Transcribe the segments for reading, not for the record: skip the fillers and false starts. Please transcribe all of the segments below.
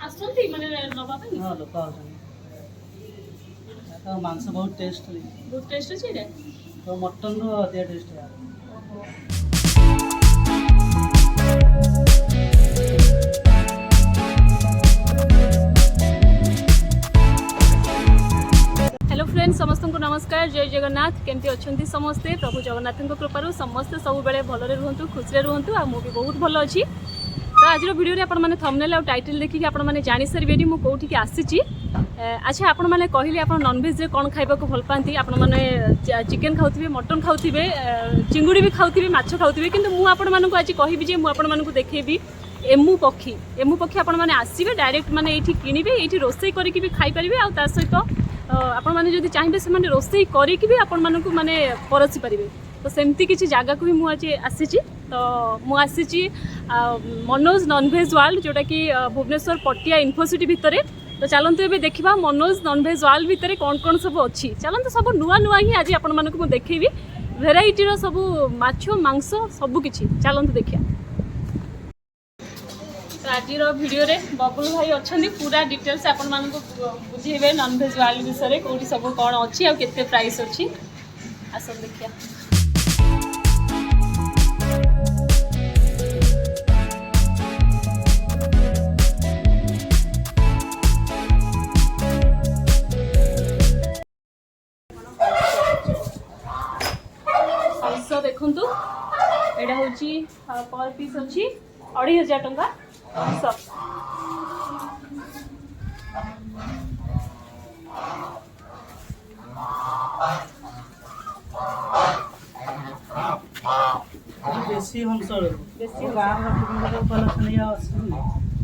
आसंती माने नबा पे हां लोक आउछन तो मांस बहुत टेस्ट अछि रे तो मटन रो अधिक टेस्ट है हेलो फ्रेंड्स समस्त को नमस्कार जय जगन्नाथ केमती अच्छा समस्ते प्रभु जगन्नाथ कृपार समस्ते सब बेले भलरे रुहतु खुशी रुहतु आ मुझे बहुत भल अच्छी तो आज वीडियो आप थंबनेल और टाइटल देखिए आपने जानी सारे मुझे कौटिक आसी अच्छा आपण मैंने कहले आप नॉनवेज रे कौन खाइबा को भल पाती आपण मैंने चिकेन खाऊे मटन खाऊे चिंगुड़ी भी खाऊे माछ खाऊे कि मुझे आज कहि मुझे देखेबी एमु पक्षी आपण मैंने आसवे डायरेक्ट माने ये किणवे ये रोसे करके भी खाईपारे आ सहित आपण मैंने जब चाहिए से रोसे करके भी आपण मानक माने परसी पारे तो सेमती किसी जगह को भी मुझे आसी तो मुझे मनोज नॉनवेज वर्ल्ड जोटा कि भुवनेश्वर पटिया इन्फोसिटी भितर तो चलते ये देखा मनोज नॉनवेज वर्ल्ड भितर कौन कौन सब अच्छी चलते सब नुआ नुआ ही आज आपण मानक देखी भेराइटर सब माछ मांस सबकि चलते देखिए तो आज वीडियो रे बबुल भाई अच्छा पूरा डिटेल्स आपण मानक बुझेबे नॉनवेज वर्ल्ड विषय कौटी सब कौन अच्छी आ केते प्राइस अच्छी आस देखिए देखु यहाँ हूँ पर पीस अच्छी 2500 टंका देसी हंस देसी गाँव कलेक्शन या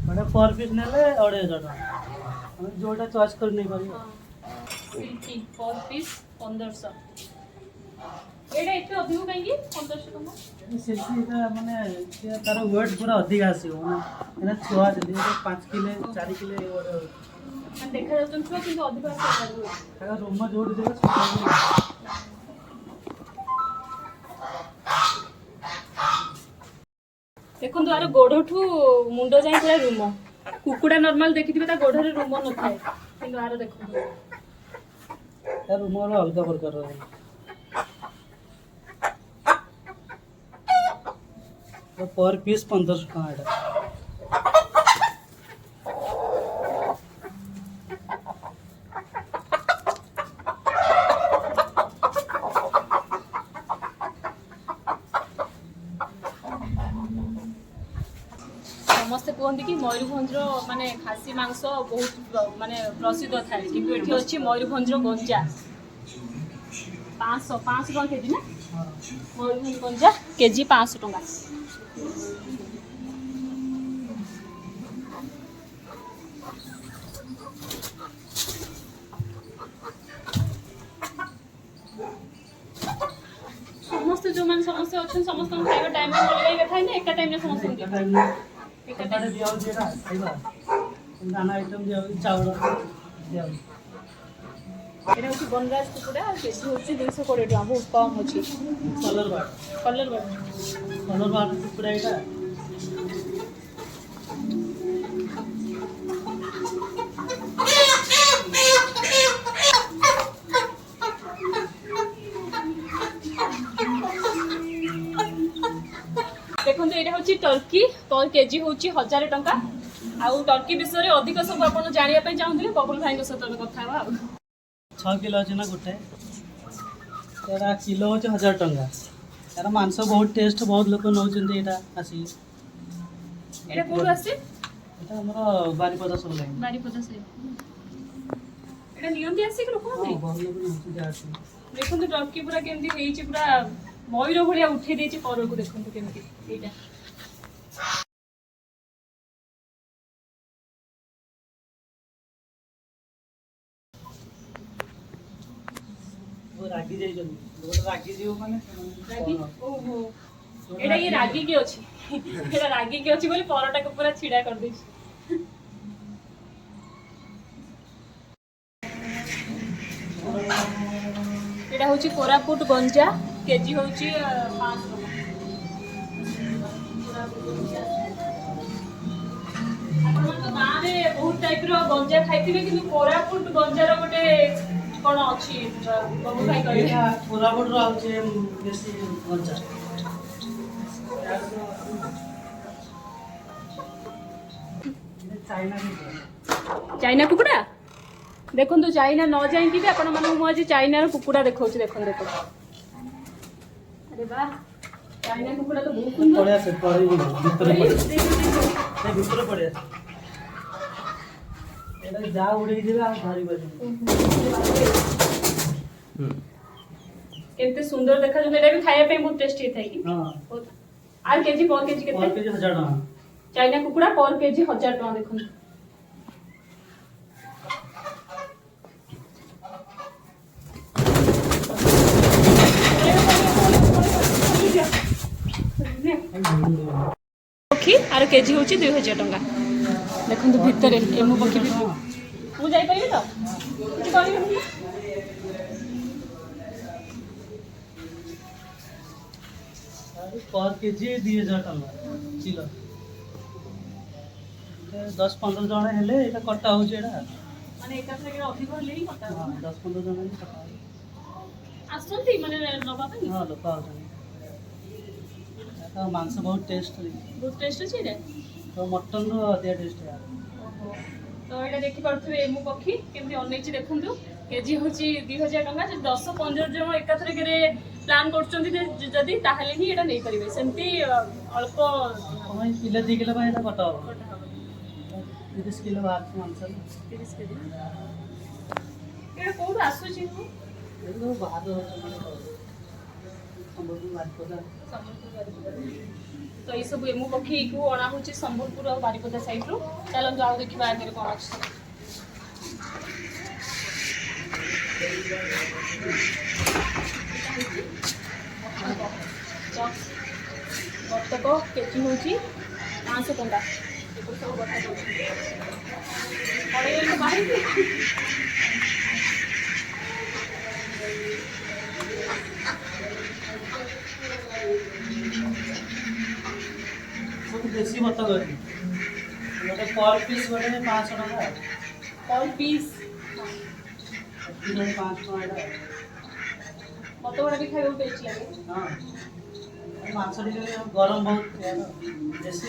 गोटे पर पीस ने 2500 टका जोटा चॉइस कर नहीं पारे पर पीस 1500 एटा एते अधिक कहीं 1500 टका सिल्की माने तार वेट पूरा अधिक आसीबो माने छुआ जल्दी 5 किलो 4 किलो देखा जाउछन छुआ किंतु अधिक आसी तार रूम जोड़ देबे देखो यार गोढ़ठू मुंड जाए पूरा रूम कुकुड़ा नॉर्मल देखिथिबे ता गोढ़रे रूम न थाए किंतु यार देखो यार रूम वाला अलग प्रकार रो तो पर पीस 1500 टका एटा समस्ते कहते कि मयूरभंज माने खासी मांस बहुत माने प्रसिद्ध थाए किंतु एठी अछि मयूरभंज गंजा 500 टका केजी ना मयूरभंज गंजा केजी 500 टका समस्ते जो मैंने समस्ते अच्छे समस्त खाଇବା टाइम अलग था ना एक टाइम समस्त एक टाइम दिया जेरा खाइबा दाना आइटम दिया चावल दिया এটা হচ্ছে বনরাজ কুকুড়া আর কেজি হচ্ছে 220 টাকা বহুত কম হচ্ছে कलर बाट कुकुड़ा এটা देखो ये हूँ टर्की पर केजी हूँ 1000 टंका आउ टर्की विषय में अधिक सब आप जानवाई चाहूँगे बबुल भाई सहित कथा 6 किलो अच्छे ना गोटे तेरा किलो हो 1000 टंका यार मांस बहुत टेस्ट बहुत लोग नौ आसी एटा कोड आसी एटा हमर बारीपदा सब लाइन बारीपदा से एटा नियंती आसी कि लोक हां बहुत लोग नौ आसी देखो टर्की पूरा केमती हेची पूरा मयूर भलिया उठे देची पर को देखो केमती एटा वो रागी जाई जन वो रागी जीव माने रागी ओहो एटा ये रागी के अछि एटा रागी के अछि बोली परोटा को पूरा छिडा कर दै एटा होची कोरापुट गंजा केजी होची 500 कोरापुट गंजा अपन तो गाँव रे बहुत टाइप रो गंजा खाइथिबे किंतु कोरापुट गंजार गोटे कोन अछि बाबू भाई कहले एटा कोरापुट रो आउचे देसी गंजा चाइना चाइना कुकुड़ा देखो तो चाइना न जाइंकी भी आपण मन मु आज चाइना रो कुकुड़ा देखौ छी देखो देखो अरे वाह चाइना कुकुड़ा तो बहुत सुंदर पड़े से पड़े भीतर पड़े ए भीतर पड़े एटा जा उड़ी दिबे आ धरि बजे केते सुंदर देखा जो एटा भी खाया पे बहुत टेस्टी थाई कि हां आर केजी पर केजी पर केते केजी 1000 टका चाइना कुकुड़ा पर केजी 1000 टका देखो पक्षी आर केजी होची 2000 टका देखो भितर एमु पक्षी भी मु जाई परिबे तो कुछ करिबे पर केजी 2000 टका किलो 10-15 जण हेले एटा कट्टा होचे एटा माने एका थके अधिक होले ही कटा हां 10-15 जण हेले कट्टा आसंती माने नबा पे हां लोक आउछन एटा मांस बहुत टेस्ट अछि रे तो मटन रो अधिक टेस्ट यार तो एटा देखि परथबे एमु पक्षी केमति अनैछि देखंतु केजी होची 2000 टका जे 10-15 जण एका थके रे प्लान करछंती जदी ताहले ही एटा नै परिबे सेमति अल्प कोई किलो 2 किलो एटा कट्टा हो 30 किलो बात मांस 30 केजी एटा कोड आसुची हो एतो बात हो संबंध बारिपदा तो ये सब एमु पक्षी को अणा होची संबलपुर और बारिपदा साइड रो चलो जाओ देखिबा आगे कोन अछि बतक केजी होची 500 टका एको सब बतक पड़े तो बाहर सब देसी बतक अछि गोटे पर पीस गोटे 500 टका पर पीस किलो 500 टका बतक भी खाइबो टेस्ट लागे हां मांस टिके गरम बहुत यार देसी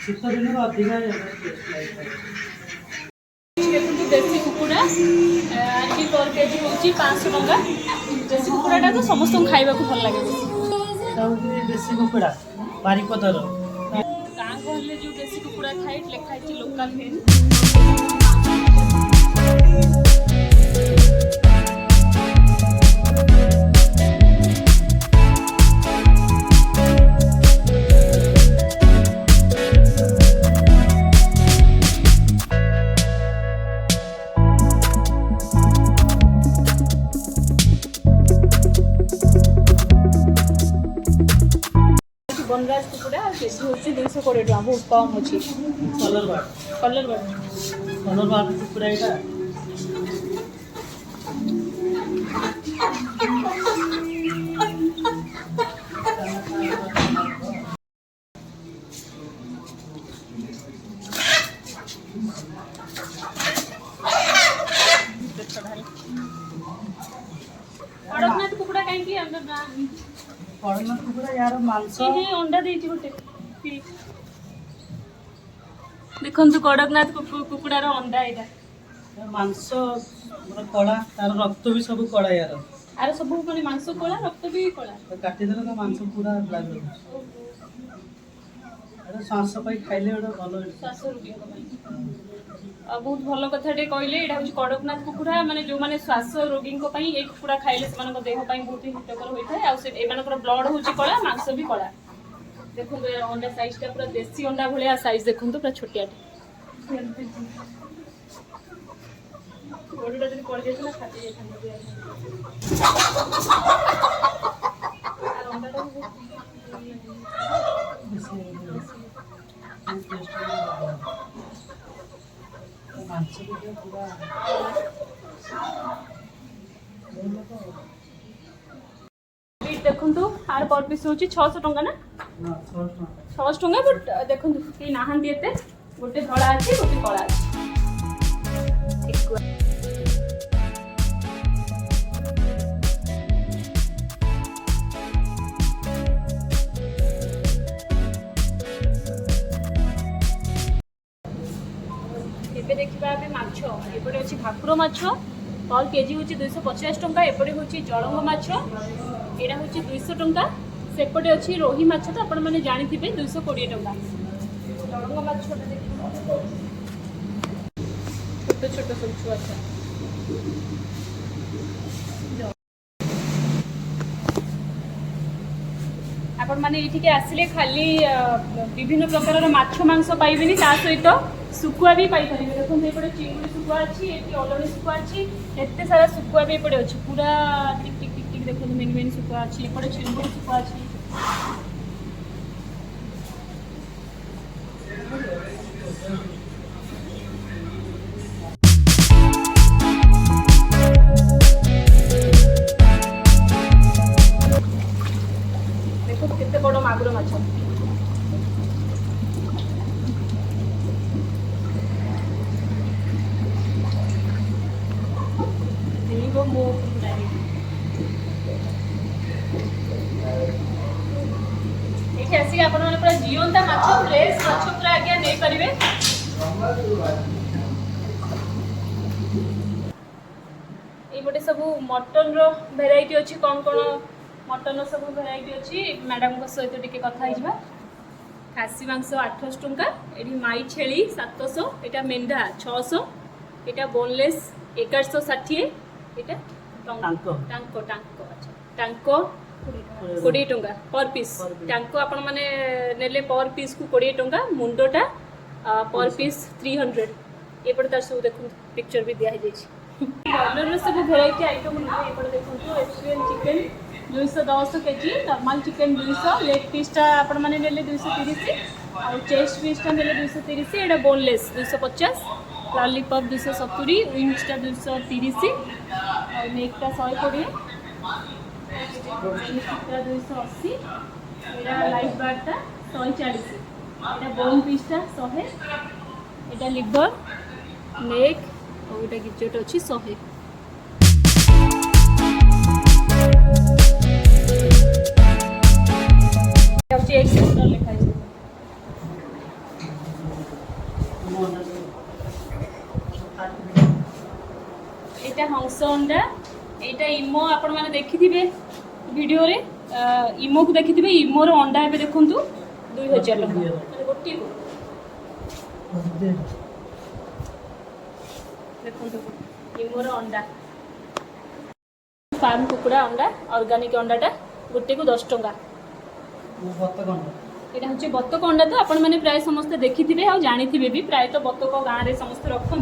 शीत दिन रो अधिक टेस्ट लागे देखो देसी कुकुड़ा आरकी पर केजी होची 500 टका देसी कुकुड़ाटा तो समस्त खाइबा को भल लागे देसी कुकुड़ा बारिपदर गाँ कहले जो देसी कुकुड़ा थाए लेखा है लोकल है बनराज कुकुड़ा केजी होची 220 टका बहुत कम होची कलर बाट कुकुड़ा एटा कड़कनाथ कुकुड़ा कहीं की कड़कनाथ कुकुड़ा यार मांस ये अंडा देती गोटे देखंतु कड़कनाथ कुकुड़ार अंडा एटा मांस मतलब कड़ा तार रक्त भी सब कड़ा यार आर सब माने मांस कोला रक्त भी कोला तो काटी देले तो मांस पूरा लागल अरे सांस पाई खाइले ओटा भलो श्वास रोगी बहुत भल कथाटे कहले एटा हूँ कड़कनाथ कुकुड़ा माने जो माने श्वास रोगी ए कुकुड़ा खाइले से देह बहुत ही हितकर होता है आर ब्लड हूँ कला मांस भी कला देखो अंडा साइज टा पूरा देसी अंडा भाया साइज देखो पूरा छोटियाटे गोड़ा जब पड़ जाए फाटी जाए देखु आर पर पीस हूँ 600 टंका ना 600 टंका बट देखो कहीं नहांती गोटे धड़ा अच्छे गोटे कला अच्छे ଶୁଖୁଆ। ଏବେ ଦେଖିବା ଆମେ ମାଛ। ଏପଟେ ଅଛି ଭାକୁର ମାଛ, पर केजी हूँ 250 टंका। एपटे हूँ जलंग माछ, यहाँ हूँ 200 टंका। सेपटे अच्छी रोही माछ तो आपण मैंने जानी 220 टंका। जलंग माछ छोट छोट सब छुआ छुआ। आपण मैंने ये आसिले खाली विभिन्न प्रकार माछ मांस पाइबेनि, ता सहित सुकुआ भी पाई पारे। देखो ये चिंगुड़ी सुकुआ अच्छी, ये अलणी सुकुआ अच्छी, एत सारा सुकुआ भी ये अच्छी पूरा टिक टिक टिक टिक। देखो मेन मेन सुकुआ अच्छी, ये चिंगुड़ी सुकुआ अच्छी। देखो कितने बड़ मागुर माछ। आसिक आप पूरा जीवंता माछ, फ्रेश माछ पूरा आज्ञा नहीं पारे। ये सब मटन रो भेराइटी अच्छी, कौन कौन मटन सब भेराइटी अच्छी मैडम सहित टिके कथा होइबा। खासी मांस 800 टंका, ये माई छेली 700, यहाँ मेंढा 600, यहाँ बोनलेस 1160, यहाँ टांको टांको 20 टंका पर पीस। टांको आपण माने नेले पर पीस को 20 टंका, मुंडटा पर पीस 300। ये पड़े तार सब देखो पिक्चर भी दिया है। बॉयलर सब भेराइटी आइटम ये देखो। Asian chicken 210 KG, normal chicken 200, leg पीसटा आपण माने नेले 230, और चेस्ट पीसटा नेले 230, एटा बोनलेस 250, लॉलीपॉप 270, विंग्सटा 230, और नेकटा 120, 280, यहाँ लाइफ बारटा 140, यहाँ बोन पीसटा 100, यहाँ लिवर नेक और यहाँ गिचट अच्छी 100। लिखा यहाँ हंस अंडा, यहाँ इमो आपण मैंने देखी वीडियो रे, इमो को देखी इमोर अंडा ए देखु 2000 टका गोटे देखो। इमोर अंडा फार्म कुकुड़ा अंडा, ऑर्गेनिक अंडाटा गोटे को 10 टंका। यहाँ हूँ बतक अंडा, तो आपण मैंने प्राय समस्ते देखी और जानी भी, प्राय तो बतक गाँव में समस्ते रखते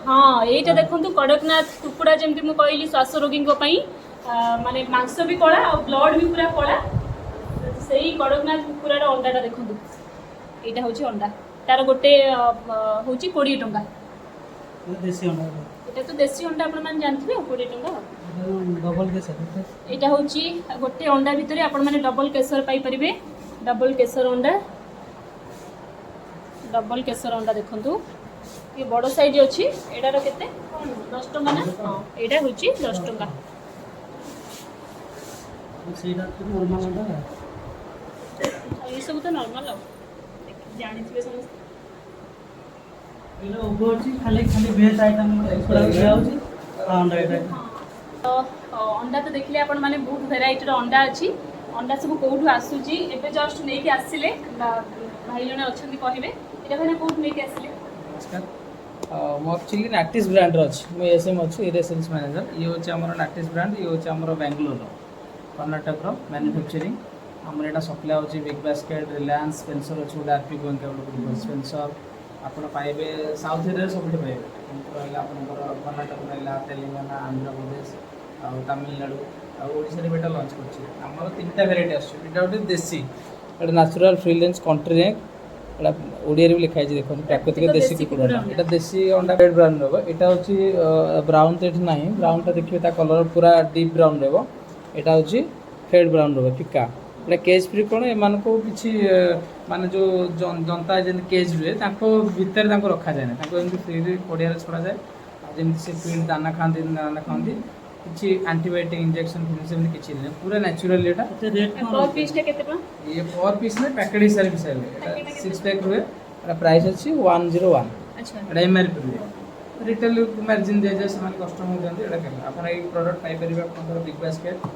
हाँ। यहाँ देखो कड़कनाथ कुकुड़ा जमी मुझे कहली श्वास रोगी माने मांस भी कला और ब्लड भी पूरा कला, से ही कड़कनाथ कुकुरार अंडाटा देखो। यहाँ हूँ अंडा, तार गोटे हूँ 20 टंका। এটা তো দেশি অন্ডা আপন মানে জানথিবে 20 টাকা। ডবল কেশর এটা হচ্ছে গোটে অন্ডা ভিতরে আপন মানে ডবল কেশর পাই পারিবে। ডবল কেশর অন্ডা দেখন্তু ये बड़ साइज अच्छी। एटार केते 10 टका ना? हां एटा होची 10 टका। सेटा तो नॉर्मल अंडा है। ये सब तो नॉर्मल आ जानिथिबे समस्त। एलो उगोची खाली वेज आइटम थोड़ा दियाउची अंडा एटा। तो अंडा तो देखले आपण माने बहुत वेराइटी रो अंडा अछि। अंडा सब कोठु आसुची एबे जस्ट नै कि आसिले भाई जने अछंती कहिबे एटा भने कोठ नै कि आसिले। नमस्कार मो एक्चुअली नाटिस ब्रांड अच्छी मुझे एसएम अच्छी एरिया सेल्स मैनेजर। ये हूँ आम नाटिस ब्रांड, ये हूँ आम बेंगलोर कर्णाटक मैन्युफैक्चरिंग। आम यहाँ सप्लाई होची बिग बास्केट, रिलायंस, स्पेंसर अच्छे गोटे आरपी गोइंग स्पेंसर आपड़ पाइबे साउथ एरिया सब पाइबे। रहा कर्णाटक रहा तेलंगाना, आंध्र प्रदेश और तमिलनाडु और बेटा लंच कर 3टा भेराइटी आसटे देसी natural free range country rank Odia भी लिखाई देखो प्राकृतिक देसी कुकुड़ा। यहाँ देसी अंडा रेड ब्राउन रहा। यहाँ हूँ ब्राउन तो ये ना ब्राउन टा देखिए कलर पूरा डीप ब्राउन रहा। यहाँ हूँ फेड ब्राउन रहा फिका ଏଇଟା କେଜ୍ ଫ୍ରି କ'ଣ ଏମାନଙ୍କୁ କିଛି ମାନେ ଯେଉଁ ଜନ୍ତା ଯେମିତି କେଜ୍ ରୁହେ ତାଙ୍କ ଭିତରେ ତାଙ୍କୁ ରଖାଯାଏ ନା, ତାଙ୍କୁ ଏମିତି ଫ୍ରିରେ ପଡ଼ିଆରେ ଛଡ଼ାଯାଏ। ଆଉ ଯେମିତି ସେ ଫିଲ୍ଡ ଦାନା ଖାଆନ୍ତି କିଛି ଆଣ୍ଟିବାୟୋଟିକ୍ ଇଞ୍ଜେକ୍ସନ୍ ସେମିତି କିଛି ନାହିଁ, ପୁରା ନ୍ୟାଚୁରାଲି ଏଇଟା। पर पीस टा केते टका ये पर पीस में पैकेट हिसाब से एटा 6 पैक रुहे, एटा प्राइस अछि 101। अच्छा एटा एमआरपी रुहे, रिटेल मार्जिन दे जे समान कस्टमर जंदी एटा के आपण ए प्रोडक्ट पाई परिबे, आपण बिग बास्केट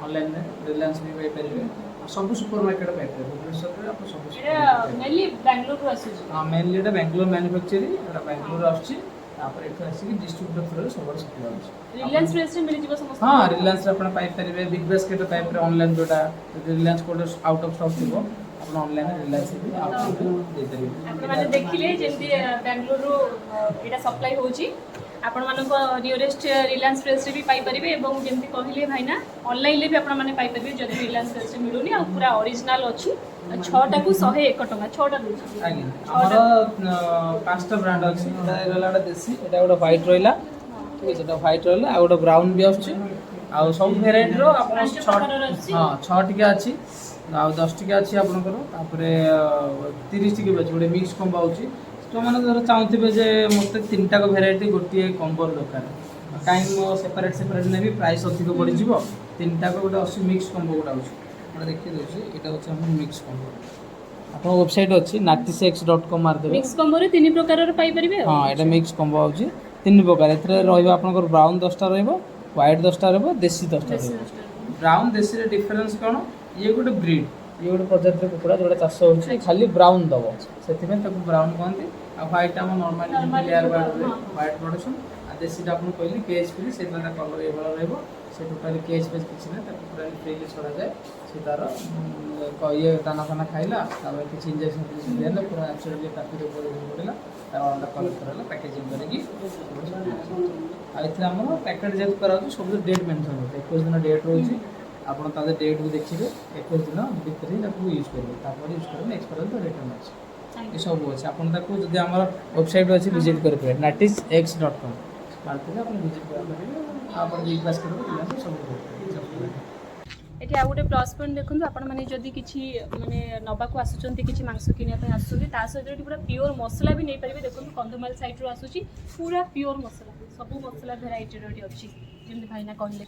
ऑनलाइन में रिलायंस भी पाई परिबे, सब सुपर मार्केट पाई परिबे भुवनेश्वर रे। आपण सब एटा मेनली बेंगलुरु रु आसु हां मेनली एटा बेंगलोर मैन्युफैक्चरिंग, एटा बेंगलोर आछि, तापर एठा आसी कि डिस्ट्रीब्यूटर थ्रू सब सप्लाई होछि। रिलायंस फ्रेश रे मिल जिवो समस्त। हाँ रिलायंस आपण पाई परिबे, बिग बास्केट पाई परिबे ऑनलाइन जोटा Reliance code out of stock थिबो आपण ऑनलाइन रिलायंस भी आउट दे देबे। आपण माने देखिले जेंती बेंगलुरु एटा सप्लाई होची, आपण मानको नियरेस्ट रिलायंस फ्रेश रे भी पाई परिबे एवं जेंती कहिले भाईना ऑनलाइन ले भी आपण माने पाई परिबे जदी रिलायंस फ्रेश रे मिलुनी आ पूरा ओरिजिनल अछि। 6टा को 101 टका 6टा दोछि। आगे हमर 5टा ब्रांड अछि, एटा रहला देसी, एटा गोटा व्हाइट रहला, ठीक है, एटा व्हाइट रहला आ गोटा ब्राउन भी आछि, आ सब वेराइटी रो आपण 6 हां 6 टिका अछि आ 10 टिका अछि आपनकर, तापरे 30 टिका अछि गोटे मिक्स कॉम्बो अछि। तो माने धर चाहूथिबे जे मते 3टा को वेराइटी गोटे कॉम्बो दरकार, काई मो सेपरेट ने भी प्राइस अधिक पड़ जिवो, 3टा को गोटे 80 मिक्स कॉम्बो गोटा अछि। हमरा देखि देछि एटा होछि हमर मिक्स कॉम्बो। आपन वेबसाइट अछि natixx.com मार देबे, मिक्स कॉम्बो रे 3 प्रकार रो पाई परिबे। हां एटा मिक्स कॉम्बो अछि 3 प्रकार, एथरे रहइबो आपनकर ब्राउन 10टा रहइबो, व्हाइट 10टा रहइबो, देसी 10टा रहइबो। ब्राउन देसी रे डिफरेंस कोन, ये गोटे ब्रीड, ये गोटे प्रजातिर कुकुड़ा जोटा चाष होछि खाली ब्राउन दबो, सेति में ताको ब्राउन कहंती। आ व्हाइट हम नॉर्मली लेयर बार व्हाइट प्रोडक्शन, आ देसी टा आपन कहली केज फ्री, सेतना ता कलर ए वाला रहइबो, से टोटली केज पेज किछि ना, ताको पूरा फ्रीली छोड़ा जाए, से तार ये दाना खाना खाइला, तापर किछि इंजेक्शन देला, पूरा नेचुरली प्राकृतिक ऊपर पड़िला, तार अंडा कलर करला पैकेजिंग करके। आ इथले हमर पैकेट जेत करा सब डेट मेंशन होते, 21 दिन डेट रहउछि, आपण तादे डेट भी देखिबे, 21 दिन भीतर ही ताको यूज करबे, तापर यूज करबे, एक्सपायर तो रिटर्न अछि। ये सब अछि, आपण ताको जदि हमर वेबसाइट अछि विजिट करबे natixx.com मारते आपण विजिट करबे, आपण बिग बास्केट रो सब एठी आ गोटे प्लस पॉइंट देखंतु, आपण माने जदी किछि माने नबा को आसुचंती, किछि मांस किनिया पे आसुचंती, ता सहित एठी पूरा प्योर मसला भी नै परिबे। देखंतु कंदमाल साइट रो आसुची पूरा प्योर मसला, सब मसला वेराइटी रो एठी अछि, जेमति भाईना कहले।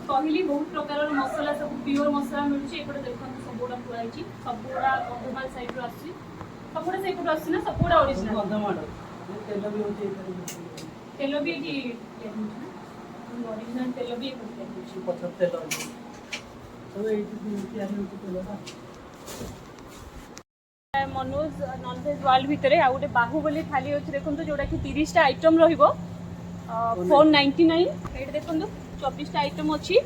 कहली बहुत प्रकार मसला सब प्योर मसला मिलुची, एपटे देखंतु सबोडा पुरा आइची, सबोडा कंदमाल साइट रो आसी, सबोडा से एपटे आसी ना, सबोडा ओरिजिनल कंदमाल तेल भी होची, तेल भी एठी ओरिजिनल तेल भी एपटे होची, पछर तेल होची, सब एठी तयारी होची तेलटा। मनोज नॉनवेज वर्ल्ड भितरे आ गोटे बाहुबली थाली अछि, देखंतु जोडा कि 30 टा आइटम रहिबो, 499 एट देखंतु 24 टा आइटम अछि,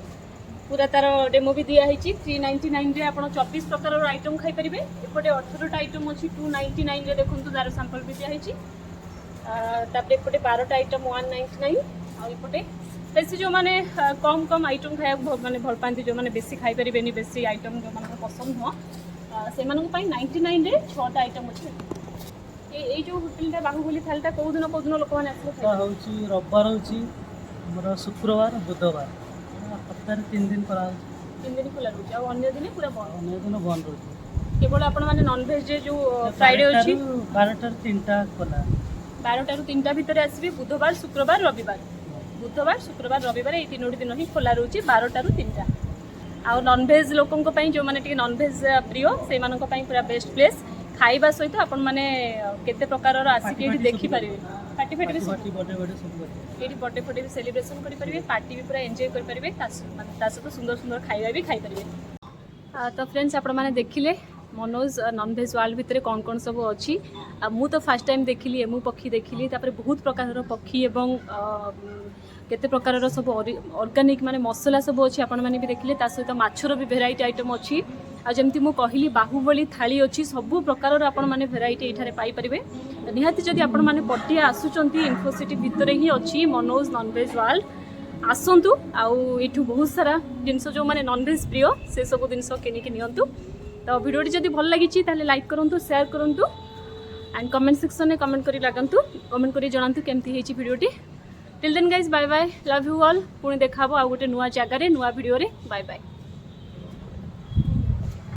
पूरा तार डेमो भी दिया हैछि। 399 रे आपण 24 प्रकार रो आइटम खाइ परिबे, एपटे 18 टा आइटम अछि 299 रे, देखंतु तार सैंपल भी दिया हैछि। तापरे एपटे 12 टा आइटम 199, आ एपटे बेसी जो माने कम आइटम खाया माने भल पांती, जो माने बेसी खाइ परिबेनी, बेसी आइटम जो माने पसंद हो से मानक पाई 99 रे 6 टा आइटम अछि। ए जो होटलटा बाहुबली थालीटा कोउ दिन लोक माने आसो खाइ होची, रविवार होची हमर, शुक्रवार बुधवार, सप्ताह 3 दिन करा होची, 3 दिन खुला रहउची, आ अन्य दिन पूरा बंद, अन्य दिन बंद होची। केवल आपण माने नॉन वेज जे जो फ्राइडे अछि 12 टा 3टा खोला, 12 टा रु 3टा भीतर आसीबे, बुधवार शुक्रवार रविवार, बुधवार शुक्रवार रविवार ए 3 दिन ही खोला रहउची 12 टा रु 3टा। आ नॉन वेज लोकन को पई जो माने टिके नॉन वेज प्रिय से मानन को पई पूरा बेस्ट प्लेस। खाइबा सहित आपण माने केते प्रकार रो आसी के देखि परिबे, पार्टी भी बर्थडे सब एटी बर्थडे भी सेलिब्रेशन करि परिबे, पार्टी भी पूरा एन्जॉय करि परिबे, तास तो सुंदर सुंदर खाइबा भी खाइ परिबे। तो फ्रेंड्स आपण माने देखिले मनोज नॉन वेज वर्ल्ड भितर कौन कौन सब अच्छी। मु तो फास्ट टाइम देखिली एमु पक्षी देखिली, तापर बहुत प्रकार पक्षी एवं केते प्रकार सब ऑर्गेनिक माने मसला सब अच्छी आपण माने भी देखिले। ता सहित माछर भी भेराइटी आइटम अच्छी। आ जमती मु कहली बाहुबली थाली अच्छी, सब प्रकार आपण माने भेराइटी एठारे पाई परिबे। निहाती जदि आपण माने पटिया आसुचंती इन्फोसिटी भितर ही अच्छी मनोज नॉन वेज वर्ल्ड, आसतु आउ एठू बहुत सारा जिनस जो माने नॉन वेज प्रिय से सब जिनस किनिकी नियंतु। तो वीडियोटी जदि भल लगी ताले लाइक करंतु, शेयर करंतु, एंड कमेंट सेक्शन में कमेंट करी लागंतु कमेंट करी जणांतु केमती हेची वीडियोटी till then guys bye bye love you all पुणी देखा आ गोटे नुआ जगार नुआ वीडियो रे बाय बाय।